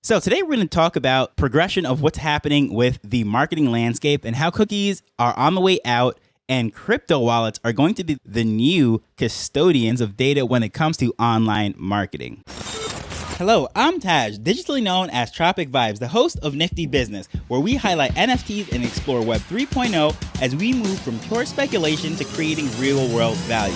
So today we're going to talk about progression of what's happening with the marketing landscape and how cookies are on the way out and crypto wallets are going to be the new custodians of data when it comes to online marketing. Hello, I'm Taj, digitally known as Tropic Vibes, the host of Nifty Business, where we highlight NFTs and explore Web 3.0 as we move from pure speculation to creating real-world value.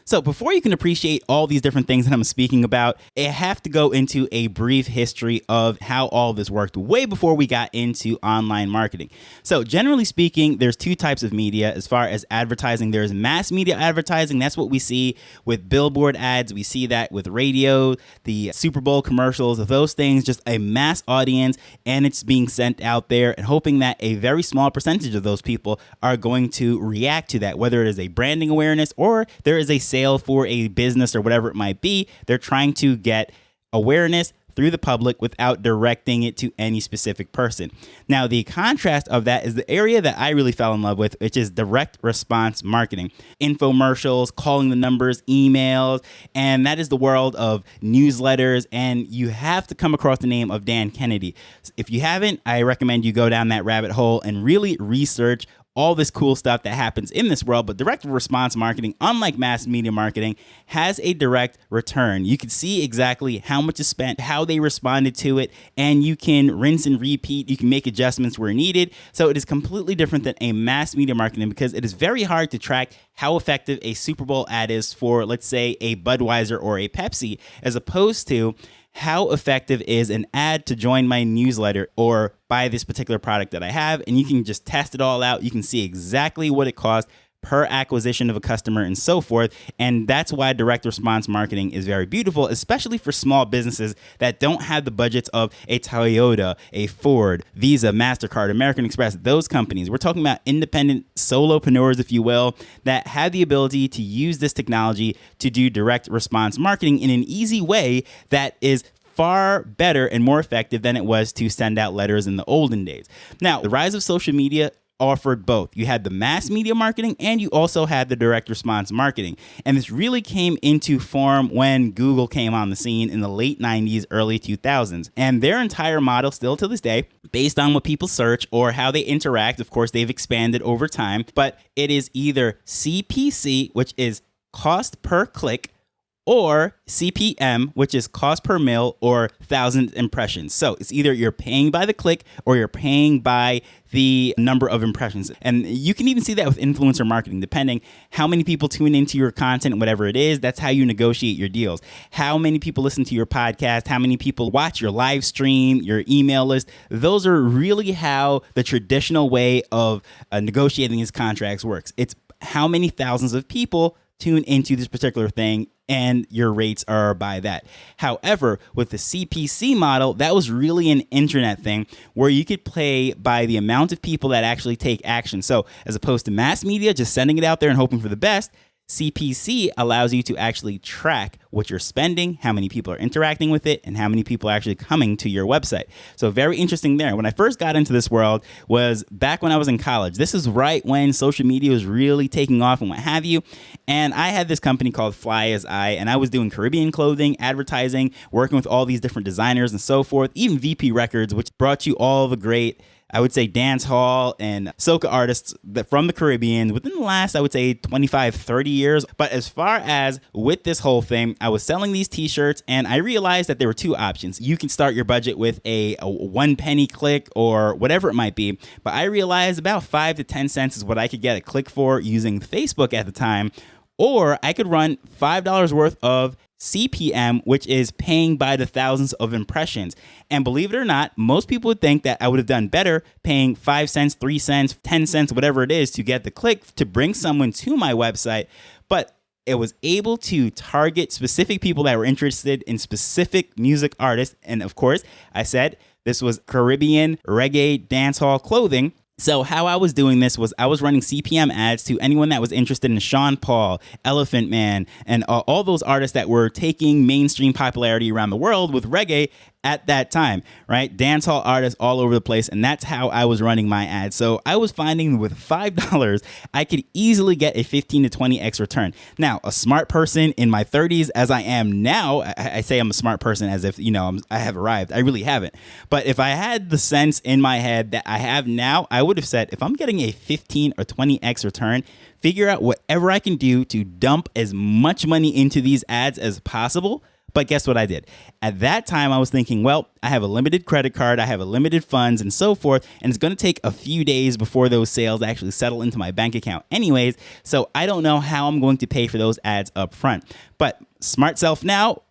So before you can appreciate all these different things that I'm speaking about, I have to go into a brief history of how all this worked way before we got into online marketing. So generally speaking, there's two types of media as far as advertising. There's mass media advertising. That's what we see with billboard ads. We see that with radio, the Super Bowl commercials, those things, just a mass audience, and it's being sent out there and hoping that a very small percentage of those people are going to react to that, whether it is a branding awareness or there is a sale for a business or whatever it might be. They're trying to get awareness through the public without directing it to any specific person. Now, the contrast of that is the area that I really fell in love with, which is direct response marketing. Infomercials, calling the numbers, emails, and that is the world of newsletters, and you have to come across the name of Dan Kennedy. If you haven't, I recommend you go down that rabbit hole and really research all this cool stuff that happens in this world. But direct response marketing, unlike mass media marketing, has a direct return. You can see exactly how much is spent, how they responded to it, and you can rinse and repeat. You can make adjustments where needed. So it is completely different than a mass media marketing because it is very hard to track how effective a Super Bowl ad is for, let's say, a Budweiser or a Pepsi, as opposed to how effective is an ad to join my newsletter or buy this particular product that I have. And you can just test it all out. You can see exactly what it costs per acquisition of a customer and so forth. And that's why direct response marketing is very beautiful, especially for small businesses that don't have the budgets of a Toyota, a Ford, Visa, MasterCard, American Express, those companies. We're talking about independent solopreneurs, if you will, that have the ability to use this technology to do direct response marketing in an easy way that is far better and more effective than it was to send out letters in the olden days. Now, the rise of social media offered both. You had the mass media marketing and you also had the direct response marketing. And this really came into form when Google came on the scene in the late 90s, early 2000s. And their entire model still to this day, based on what people search or how they interact, of course, they've expanded over time, but it is either CPC, which is cost per click, or CPM, which is cost per mil or 1,000 impressions. So it's either you're paying by the click or you're paying by the number of impressions. And you can even see that with influencer marketing, depending how many people tune into your content, whatever it is, that's how you negotiate your deals. How many people listen to your podcast, how many people watch your live stream, your email list. Those are really how the traditional way of negotiating these contracts works. It's how many thousands of people tune into this particular thing, and your rates are by that. However, with the CPC model, that was really an internet thing where you could pay by the amount of people that actually take action. So as opposed to mass media, just sending it out there and hoping for the best, CPC allows you to actually track what you're spending, how many people are interacting with it, and how many people are actually coming to your website. So very interesting there. When I first got into this world was back when I was in college. This is right when social media was really taking off and what have you. And I had this company called Fly As I, and I was doing Caribbean clothing, advertising, working with all these different designers and so forth, even VP Records, which brought you all the great, I would say, dance hall and soca artists that from the Caribbean within the last, I would say, 25, 30 years. But as far as with this whole thing, I was selling these t-shirts and I realized that there were two options. You can start your budget with a 1 penny click or whatever it might be. But I realized about 5 to 10 cents is what I could get a click for using Facebook at the time. Or I could run $5 worth of CPM, which is paying by the thousands of impressions. And believe it or not, most people would think that I would have done better paying 5 cents, 3 cents, 10 cents, whatever it is to get the click to bring someone to my website. But it was able to target specific people that were interested in specific music artists. And of course, I said this was Caribbean reggae dancehall clothing. So how I was doing this was I was running CPM ads to anyone that was interested in Sean Paul, Elephant Man, and all those artists that were taking mainstream popularity around the world with reggae. at that time, right? Dancehall artists all over the place. And that's how I was running my ads. So I was finding with $5, I could easily get a 15 to 20x return. Now, a smart person in my 30s, as I am now, I say I'm a smart person as if, I have arrived. I really haven't. But if I had the sense in my head that I have now, I would have said, if I'm getting a 15 or 20x return, figure out whatever I can do to dump as much money into these ads as possible. But guess what I did? At that time, I was thinking, well, I have a limited credit card, I have a limited funds and so forth, and it's going to take a few days before those sales actually settle into my bank account anyways, so I don't know how I'm going to pay for those ads up front. But smart self now,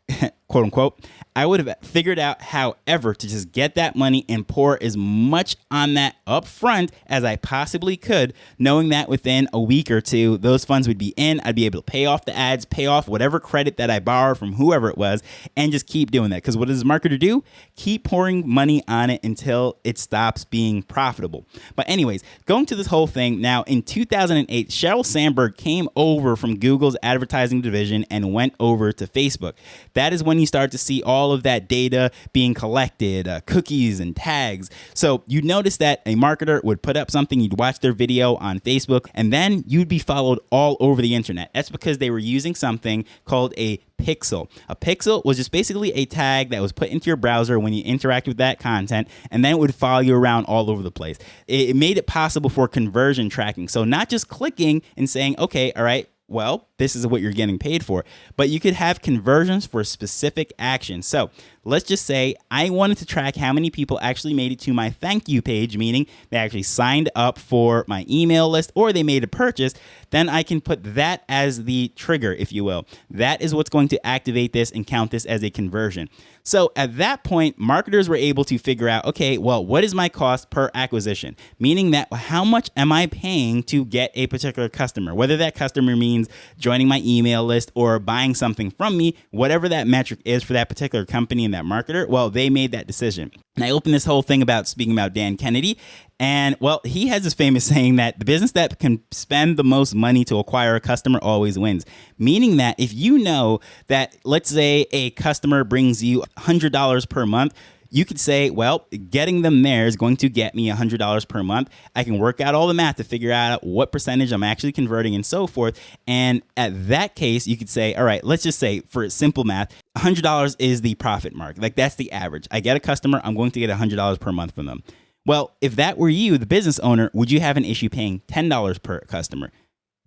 quote unquote, I would have figured out however to just get that money and pour as much on that up front as I possibly could, knowing that within a week or two, those funds would be in. I'd be able to pay off the ads, pay off whatever credit that I borrowed from whoever it was, and just keep doing that. Because what does a marketer do? Keep pouring money on it until it stops being profitable. But anyways, going to this whole thing, now in 2008, Sheryl Sandberg came over from Google's advertising division and went over to Facebook. That is when you start to see all of that data being collected, cookies and tags. So you'd notice that a marketer would put up something, you'd watch their video on Facebook, and then you'd be followed all over the internet. That's because they were using something called a pixel. A pixel was just basically a tag that was put into your browser when you interact with that content, and then it would follow you around all over the place. It made it possible for conversion tracking. So not just clicking and saying, okay, all right, well, this is what you're getting paid for, but you could have conversions for specific actions. So let's just say I wanted to track how many people actually made it to my thank you page, meaning they actually signed up for my email list or they made a purchase. Then I can put that as the trigger, if you will. That is what's going to activate this and count this as a conversion. So at that point, marketers were able to figure out, okay, well, what is my cost per acquisition? Meaning that how much am I paying to get a particular customer? Whether that customer means joining my email list or buying something from me, whatever that metric is for that particular company and that marketer, well, they made that decision. And I opened this whole thing about speaking about Dan Kennedy. And well, he has this famous saying that the business that can spend the most money to acquire a customer always wins. Meaning that if you know that, let's say a customer brings you $100 per month, you could say, well, getting them there is going to get me $100 per month. I can work out all the math to figure out what percentage I'm actually converting and so forth. And at that case, you could say, all right, let's just say for simple math, $100 is the profit mark. Like that's the average. I get a customer, I'm going to get $100 per month from them. Well, if that were you, the business owner, would you have an issue paying $10 per customer,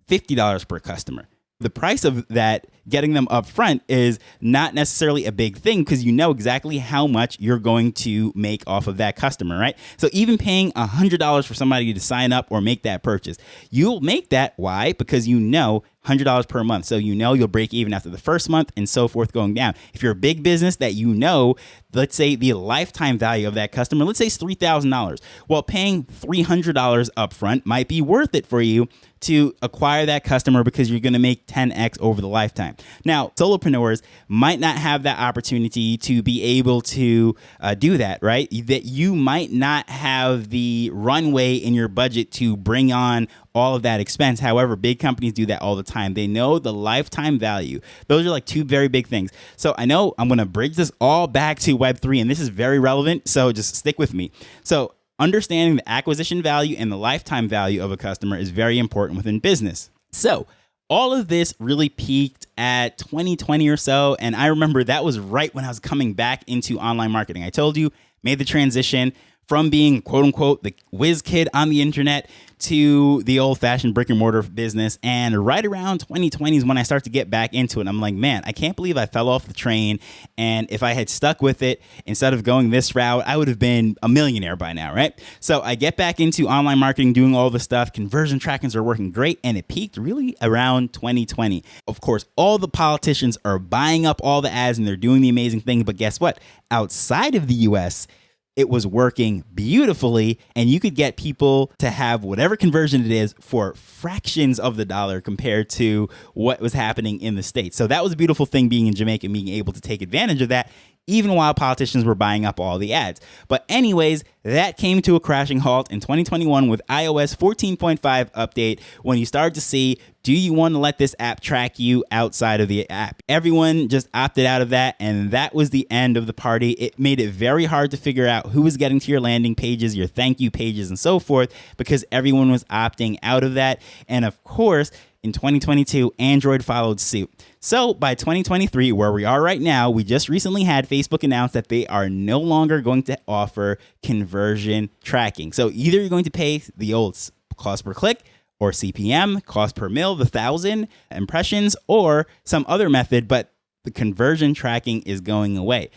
$50 per customer? The price of that, getting them up front, is not necessarily a big thing because you know exactly how much you're going to make off of that customer, right? So even paying $100 for somebody to sign up or make that purchase, you'll make that. Why? Because you know $100 per month. So you know you'll break even after the first month and so forth going down. If you're a big business that you know, let's say the lifetime value of that customer, let's say it's $3,000. Well, paying $300 upfront might be worth it for you to acquire that customer because you're going to make 10x over the lifetime. Now, solopreneurs might not have that opportunity to be able to do that, right? That you might not have the runway in your budget to bring on all of that expense. However, big companies do that all the time. They know the lifetime value. Those are like two very big things. So I know I'm going to bridge this all back to Web3, and this is very relevant. So just stick with me. So understanding the acquisition value and the lifetime value of a customer is very important within business. So all of this really peaked at 2020 or so. And I remember that was right when I was coming back into online marketing. I told you, made the transition from being, quote unquote, the whiz kid on the internet to the old fashioned brick and mortar business. And right around 2020 is when I start to get back into it. I'm like, man, I can't believe I fell off the train. And if I had stuck with it, instead of going this route, I would have been a millionaire by now, right? So I get back into online marketing, doing all the stuff. Conversion trackings are working great. And it peaked really around 2020. Of course, all the politicians are buying up all the ads and they're doing the amazing thing. But guess what? Outside of the US, it was working beautifully, and you could get people to have whatever conversion it is for fractions of the dollar compared to what was happening in the States. So that was a beautiful thing, being in Jamaica and being able to take advantage of that even while politicians were buying up all the ads. But anyways, that came to a crashing halt in 2021 with iOS 14.5 update, when you started to see, do you want to let this app track you outside of the app? Everyone just opted out of that, and that was the end of the party. It made it very hard to figure out who was getting to your landing pages, your thank you pages, and so forth, because everyone was opting out of that. And of course, in 2022, Android followed suit. So by 2023, where we are right now, we just recently had Facebook announce that they are no longer going to offer conversion tracking. So either you're going to pay the old cost per click, or CPM, cost per mil, the 1,000 impressions, or some other method, but the conversion tracking is going away.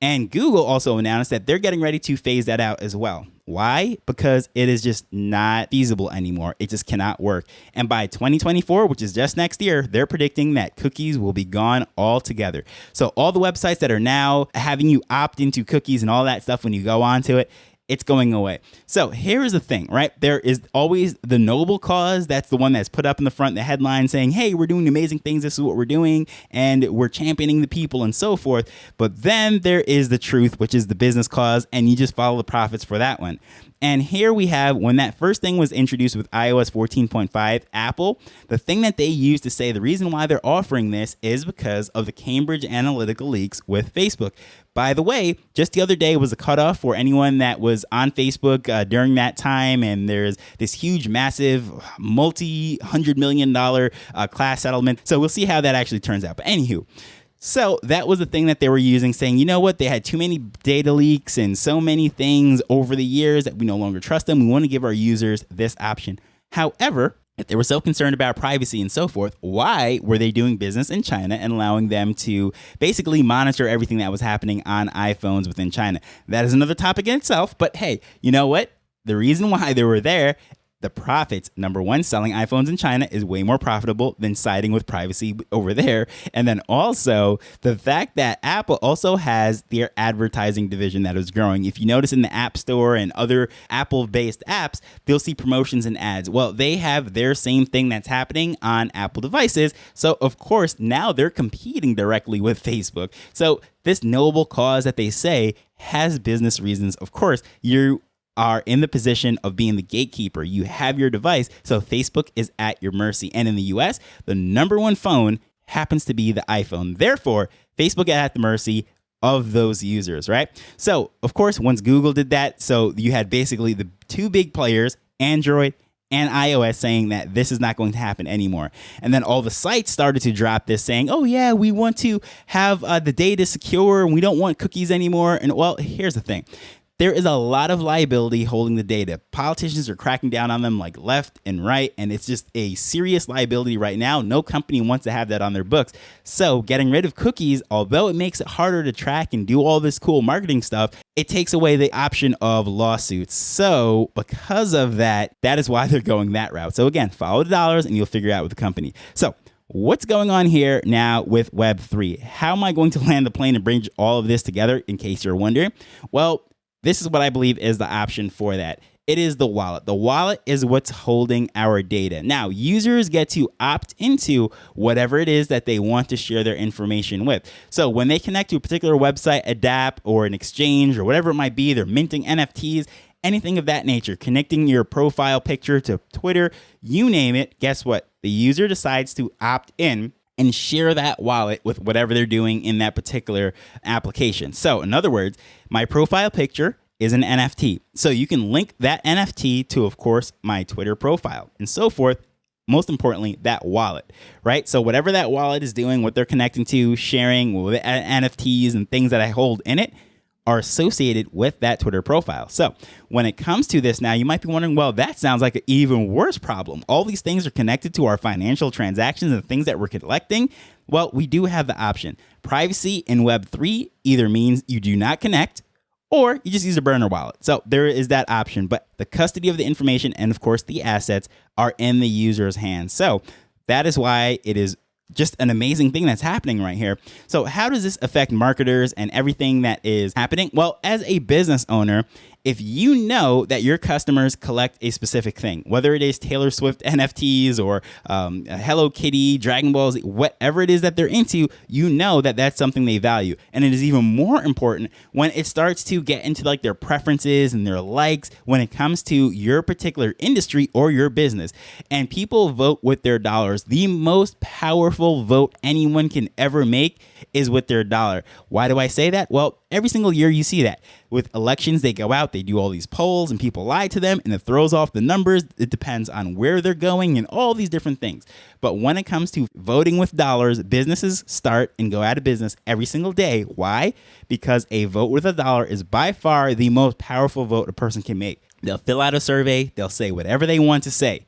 And Google also announced that they're getting ready to phase that out as well. Why? Because it is just not feasible anymore. It just cannot work. And by 2024, which is just next year, they're predicting that cookies will be gone altogether. So all the websites that are now having you opt into cookies and all that stuff when you go onto it, it's going away. So here's the thing, right? There is always the noble cause. That's the one that's put up in the front, the headline saying, hey, we're doing amazing things. This is what we're doing. And we're championing the people and so forth. But then there is the truth, which is the business cause. And you just follow the profits for that one. And here we have, when that first thing was introduced with iOS 14.5, Apple, the thing that they used to say the reason why they're offering this is because of the Cambridge Analytica leaks with Facebook. By the way, just the other day was a cutoff for anyone that was on Facebook during that time. And there's this huge, massive, multi-$100 million class settlement. So we'll see how that actually turns out. But anywho, so that was the thing that they were using, saying, you know what, they had too many data leaks and so many things over the years that we no longer trust them. We want to give our users this option. However, if they were so concerned about privacy and so forth, why were they doing business in China and allowing them to basically monitor everything that was happening on iPhones within China? That is another topic in itself. But hey, you know what? The reason why they were there, the profits, number one, selling iPhones in China is way more profitable than siding with privacy over there. And then also the fact that Apple also has their advertising division that is growing. If you notice in the App Store and other Apple-based apps, they'll see promotions and ads. Well, they have their same thing that's happening on Apple devices. So, of course, now they're competing directly with Facebook. So this noble cause that they say has business reasons. Of course, you are in the position of being the gatekeeper. You have your device, so Facebook is at your mercy. And in the US, the number one phone happens to be the iPhone. Therefore, Facebook is at the mercy of those users, right? So, of course, once Google did that, so you had basically the two big players, Android and iOS, saying that this is not going to happen anymore. And then all the sites started to drop this saying, oh yeah, we want to have the data secure and we don't want cookies anymore. And well, here's the thing. There is a lot of liability holding the data. Politicians are cracking down on them like left and right, and it's just a serious liability right now. No company wants to have that on their books. So getting rid of cookies, although it makes it harder to track and do all this cool marketing stuff, it takes away the option of lawsuits. So because of that, that is why they're going that route. So again, follow the dollars and you'll figure out with the company. So what's going on here now with Web3? How am I going to land the plane and bridge all of this together, in case you're wondering? Well, this is what I believe is the option for that. It is the wallet. The wallet is what's holding our data. Now, users get to opt into whatever it is that they want to share their information with. So when they connect to a particular website, a DApp, or an exchange, or whatever it might be, they're minting NFTs, anything of that nature, connecting your profile picture to Twitter, you name it, guess what? The user decides to opt in and share that wallet with whatever they're doing in that particular application. So in other words, my profile picture is an NFT. So you can link that NFT to, of course, my Twitter profile and so forth. Most importantly, that wallet, right? So whatever that wallet is doing, what they're connecting to, sharing with NFTs and things that I hold in it, are associated with that Twitter profile. So when it comes to this now, you might be wondering, well, that sounds like an even worse problem. All these things are connected to our financial transactions and things that we're collecting. Well, we do have the option. Privacy in Web3 either means you do not connect or you just use a burner wallet. So there is that option, but the custody of the information and of course the assets are in the user's hands. So that is why it is just an amazing thing that's happening right here. So how does this affect marketers and everything that is happening? Well, as a business owner, if you know that your customers collect a specific thing, whether it is Taylor Swift NFTs or Hello Kitty, Dragon Balls, whatever it is that they're into, you know that that's something they value. And it is even more important when it starts to get into like their preferences and their likes when it comes to your particular industry or your business. And people vote with their dollars. The most powerful vote anyone can ever make is with their dollar. Why do I say that? Well, every single year you see that. With elections, they go out, they do all these polls, and people lie to them, and it throws off the numbers. It depends on where they're going and all these different things. But when it comes to voting with dollars, businesses start and go out of business every single day. Why? Because a vote with a dollar is by far the most powerful vote a person can make. They'll fill out a survey, they'll say whatever they want to say.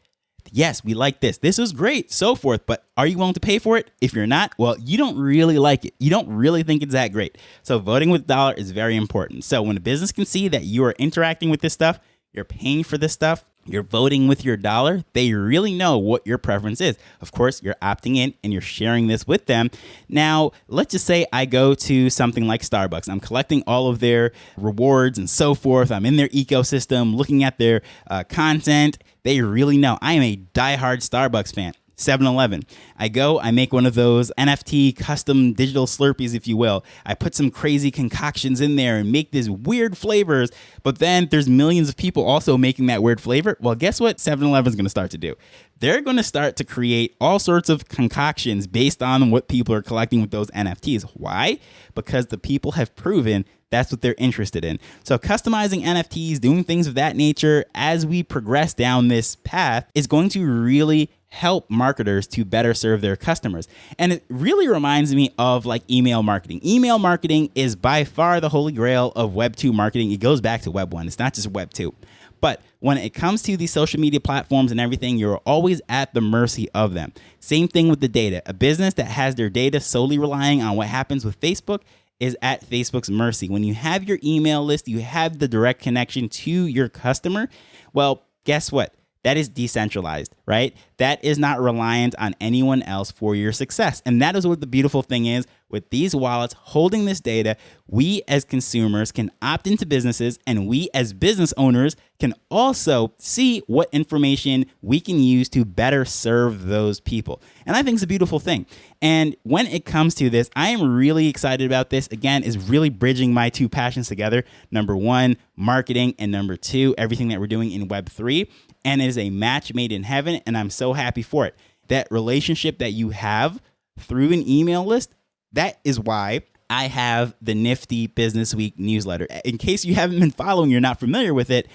Yes, we like this. This is great, so forth. But are you willing to pay for it? If you're not, well, you don't really like it. You don't really think it's that great. So voting with dollar is very important. So when a business can see that you are interacting with this stuff, you're paying for this stuff, you're voting with your dollar, they really know what your preference is. Of course, you're opting in and you're sharing this with them. Now, let's just say I go to something like Starbucks. I'm collecting all of their rewards and so forth. I'm in their ecosystem, looking at their content. They really know. I am a diehard Starbucks fan. 7-Eleven. I go, I make one of those NFT custom digital Slurpees, if you will. I put some crazy concoctions in there and make these weird flavors, but then there's millions of people also making that weird flavor. Well, guess what 7-Eleven is going to start to do? They're going to start to create all sorts of concoctions based on what people are collecting with those NFTs. Why? Because the people have proven that's what they're interested in. So customizing NFTs, doing things of that nature as we progress down this path is going to really help marketers to better serve their customers. And it really reminds me of like email marketing. Email marketing is by far the holy grail of Web 2 marketing. It goes back to Web 1. It's not just Web 2. But when it comes to these social media platforms and everything, you're always at the mercy of them. Same thing with the data. A business that has their data solely relying on what happens with Facebook is at Facebook's mercy. When you have your email list, you have the direct connection to your customer. Well, guess what? That is decentralized, right? That is not reliant on anyone else for your success. And that is what the beautiful thing is with these wallets holding this data. We as consumers can opt into businesses, and we as business owners can also see what information we can use to better serve those people. And I think it's a beautiful thing. And when it comes to this, I am really excited about this. Again, is really bridging my two passions together. Number one, marketing, and number two, everything that we're doing in Web3. And it is a match made in heaven, and I'm so happy for it. That relationship that you have through an email list, that is why I have the Nifty Business Week newsletter. In case you haven't been following, you're not familiar with it,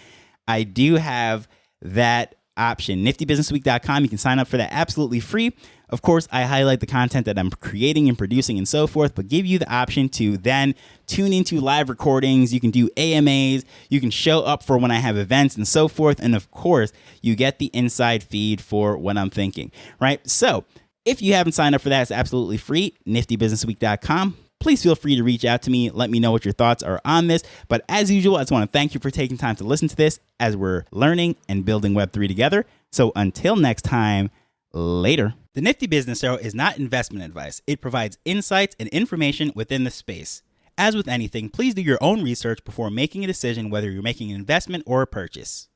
I do have that option. niftybusinessweek.com. You can sign up for that absolutely free. Of course, I highlight the content that I'm creating and producing and so forth, but give you the option to then tune into live recordings. You can do AMAs. You can show up for when I have events and so forth. And of course, you get the inside feed for what I'm thinking, right? So if you haven't signed up for that, it's absolutely free. niftybusinessweek.com. Please feel free to reach out to me. Let me know what your thoughts are on this. But as usual, I just want to thank you for taking time to listen to this as we're learning and building Web3 together. So until next time, later. The Nifty Business Arrow is not investment advice. It provides insights and information within the space. As with anything, please do your own research before making a decision whether you're making an investment or a purchase.